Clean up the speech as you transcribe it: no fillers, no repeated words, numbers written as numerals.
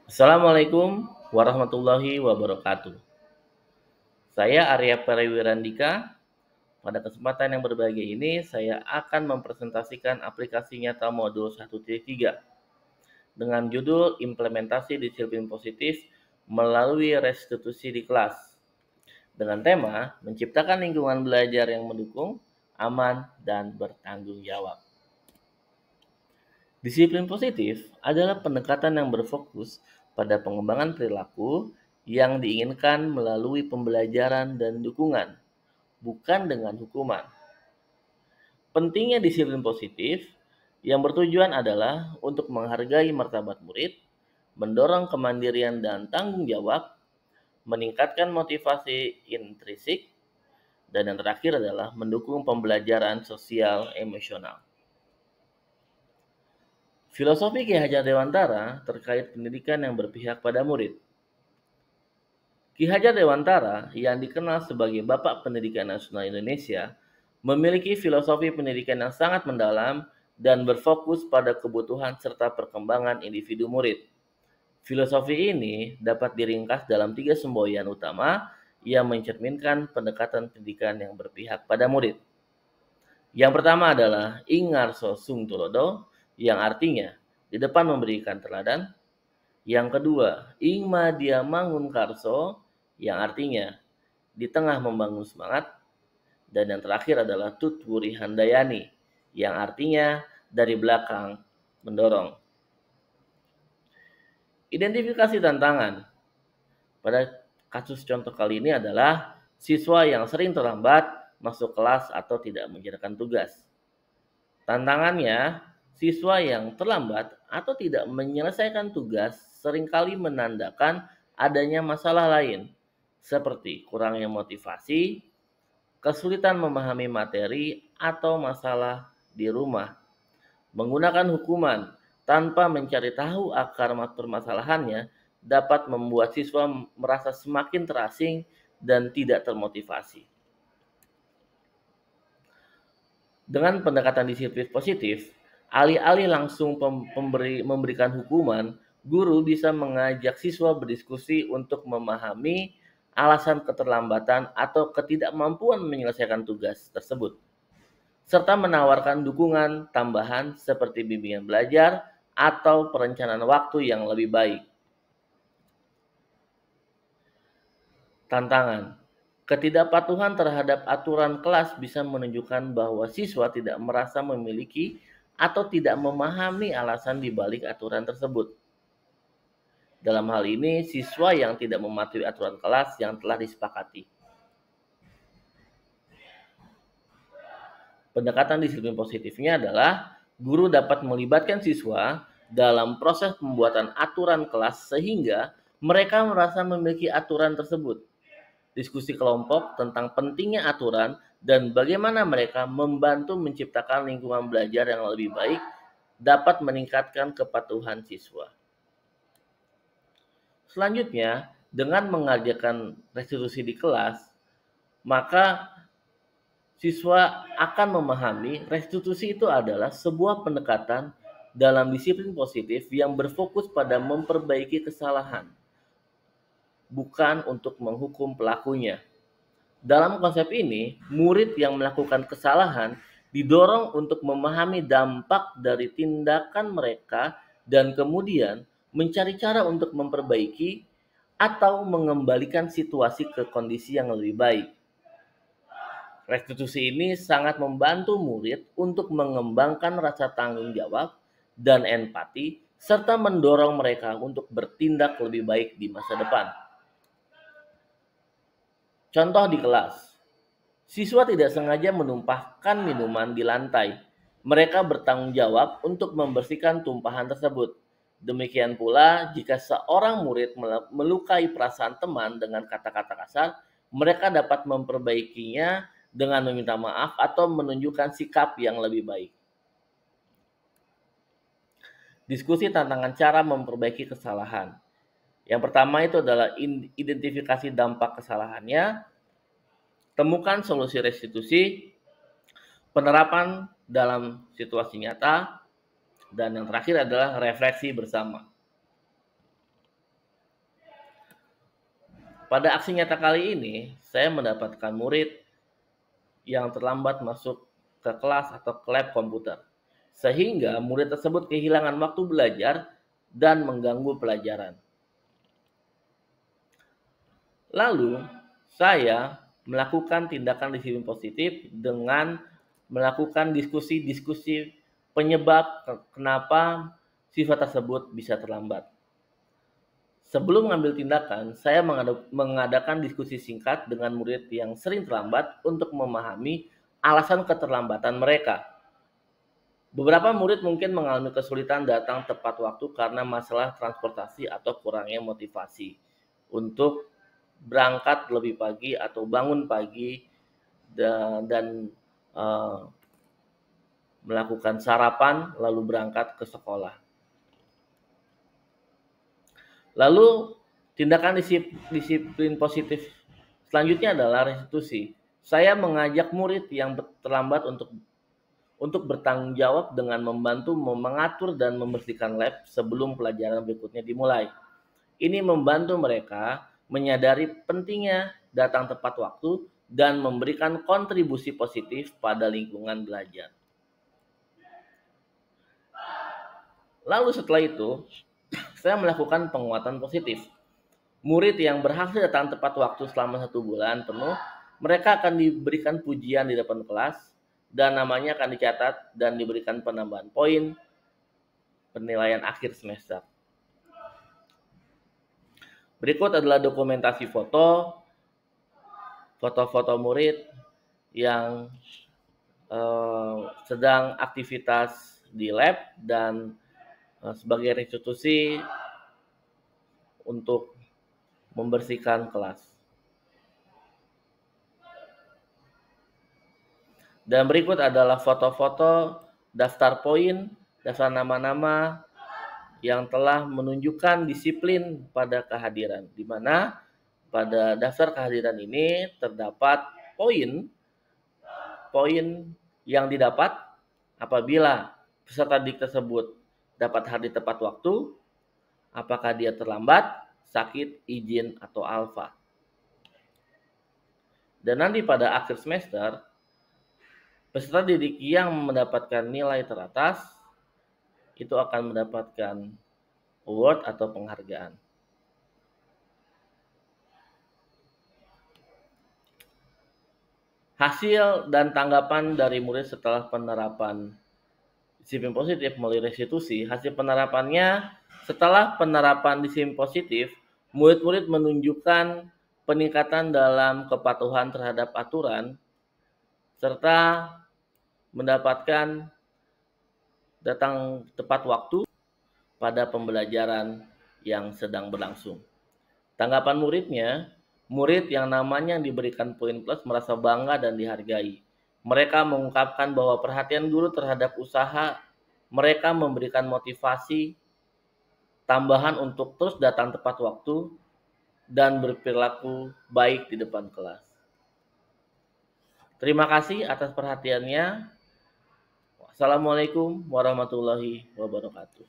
Assalamualaikum warahmatullahi wabarakatuh. Saya Arya Periwirandika. Pada kesempatan yang berbahagia ini, saya akan mempresentasikan aplikasi nyata modul 1.3 dengan judul Implementasi Disiplin Positif melalui Restitusi di Kelas. Dengan tema menciptakan lingkungan belajar yang mendukung, aman, dan bertanggung jawab. Disiplin positif adalah pendekatan yang berfokus pada pengembangan perilaku yang diinginkan melalui pembelajaran dan dukungan, bukan dengan hukuman. Pentingnya disiplin positif yang bertujuan adalah untuk menghargai martabat murid, mendorong kemandirian dan tanggung jawab, meningkatkan motivasi intrinsik, dan yang terakhir adalah mendukung pembelajaran sosial emosional. Filosofi Ki Hajar Dewantara terkait pendidikan yang berpihak pada murid. Ki Hajar Dewantara yang dikenal sebagai Bapak Pendidikan Nasional Indonesia memiliki filosofi pendidikan yang sangat mendalam dan berfokus pada kebutuhan serta perkembangan individu murid. Filosofi ini dapat diringkas dalam 3 semboyan utama yang mencerminkan pendekatan pendidikan yang berpihak pada murid. Yang pertama adalah Ingarso Sung Tulodo, yang artinya di depan memberikan teladan. Yang kedua, Ingma Dia Mangun Karso, yang artinya di tengah membangun semangat. Dan yang terakhir adalah Tutwuri Handayani, yang artinya dari belakang mendorong. Identifikasi tantangan. Pada kasus contoh kali ini adalah siswa yang sering terlambat masuk kelas atau tidak mengerjakan tugas. Tantangannya, siswa yang terlambat atau tidak menyelesaikan tugas seringkali menandakan adanya masalah lain, seperti kurangnya motivasi, kesulitan memahami materi, atau masalah di rumah. Menggunakan hukuman tanpa mencari tahu akar permasalahannya dapat membuat siswa merasa semakin terasing dan tidak termotivasi. Dengan pendekatan disiplin positif, alih-alih langsung memberikan hukuman, guru bisa mengajak siswa berdiskusi untuk memahami alasan keterlambatan atau ketidakmampuan menyelesaikan tugas tersebut, serta menawarkan dukungan tambahan seperti bimbingan belajar atau perencanaan waktu yang lebih baik. Tantangan. Ketidakpatuhan terhadap aturan kelas bisa menunjukkan bahwa siswa tidak merasa memiliki atau tidak memahami alasan di balik aturan tersebut. Dalam hal ini, siswa yang tidak mematuhi aturan kelas yang telah disepakati. Pendekatan disiplin positifnya adalah guru dapat melibatkan siswa dalam proses pembuatan aturan kelas sehingga mereka merasa memiliki aturan tersebut. Diskusi kelompok tentang pentingnya aturan dan bagaimana mereka membantu menciptakan lingkungan belajar yang lebih baik dapat meningkatkan kepatuhan siswa. Selanjutnya, dengan mengerjakan restitusi di kelas, maka siswa akan memahami restitusi itu adalah sebuah pendekatan dalam disiplin positif yang berfokus pada memperbaiki kesalahan, bukan untuk menghukum pelakunya. Dalam konsep ini, murid yang melakukan kesalahan didorong untuk memahami dampak dari tindakan mereka dan kemudian mencari cara untuk memperbaiki atau mengembalikan situasi ke kondisi yang lebih baik. Restitusi ini sangat membantu murid untuk mengembangkan rasa tanggung jawab dan empati serta mendorong mereka untuk bertindak lebih baik di masa depan. Contoh di kelas, siswa tidak sengaja menumpahkan minuman di lantai. Mereka bertanggung jawab untuk membersihkan tumpahan tersebut. Demikian pula, jika seorang murid melukai perasaan teman dengan kata-kata kasar, mereka dapat memperbaikinya dengan meminta maaf atau menunjukkan sikap yang lebih baik. Diskusi tantangan cara memperbaiki kesalahan. Yang pertama itu adalah identifikasi dampak kesalahannya, temukan solusi restitusi, penerapan dalam situasi, nyata, dan yang terakhir adalah refleksi bersama. Pada aksi nyata kali ini, saya mendapatkan murid yang terlambat masuk ke kelas atau ke lab komputer, sehingga murid tersebut kehilangan waktu belajar dan mengganggu pelajaran. Lalu, saya melakukan tindakan disiplin positif dengan melakukan diskusi-diskusi penyebab kenapa siswa tersebut bisa terlambat. Sebelum mengambil tindakan, saya mengadakan diskusi singkat dengan murid yang sering terlambat untuk memahami alasan keterlambatan mereka. Beberapa murid mungkin mengalami kesulitan datang tepat waktu karena masalah transportasi atau kurangnya motivasi untuk berangkat lebih pagi atau bangun pagi dan melakukan sarapan lalu berangkat ke sekolah. Lalu tindakan disiplin positif selanjutnya adalah restitusi. Saya mengajak murid yang terlambat untuk bertanggung jawab dengan membantu mengatur dan membersihkan lab sebelum pelajaran berikutnya dimulai. Ini membantu mereka menyadari pentingnya datang tepat waktu dan memberikan kontribusi positif pada lingkungan belajar. Lalu setelah itu, saya melakukan penguatan positif. Murid yang berhasil datang tepat waktu selama 1 bulan penuh, mereka akan diberikan pujian di depan kelas dan namanya akan dicatat dan diberikan penambahan poin penilaian akhir semester. Berikut adalah dokumentasi foto-foto murid yang sedang aktivitas di lab dan sebagai restitusi untuk membersihkan kelas. Dan berikut adalah foto-foto daftar poin, daftar nama-nama yang telah menunjukkan disiplin pada kehadiran, di mana pada daftar kehadiran ini terdapat poin yang didapat apabila peserta didik tersebut dapat hadir tepat waktu, apakah dia terlambat, sakit, izin, atau alfa. Dan nanti pada akhir semester, peserta didik yang mendapatkan nilai teratas itu akan mendapatkan award atau penghargaan. Hasil dan tanggapan dari murid setelah penerapan disiplin positif melalui restitusi, hasil penerapannya setelah penerapan disiplin positif, murid-murid menunjukkan peningkatan dalam kepatuhan terhadap aturan serta mendapatkan datang tepat waktu pada pembelajaran yang sedang berlangsung. Tanggapan muridnya, murid yang namanya diberikan poin plus merasa bangga dan dihargai. Mereka mengungkapkan bahwa perhatian guru terhadap usaha mereka memberikan motivasi tambahan untuk terus datang tepat waktu dan berperilaku baik di depan kelas. Terima kasih atas perhatiannya. Wassalamualaikum warahmatullahi wabarakatuh.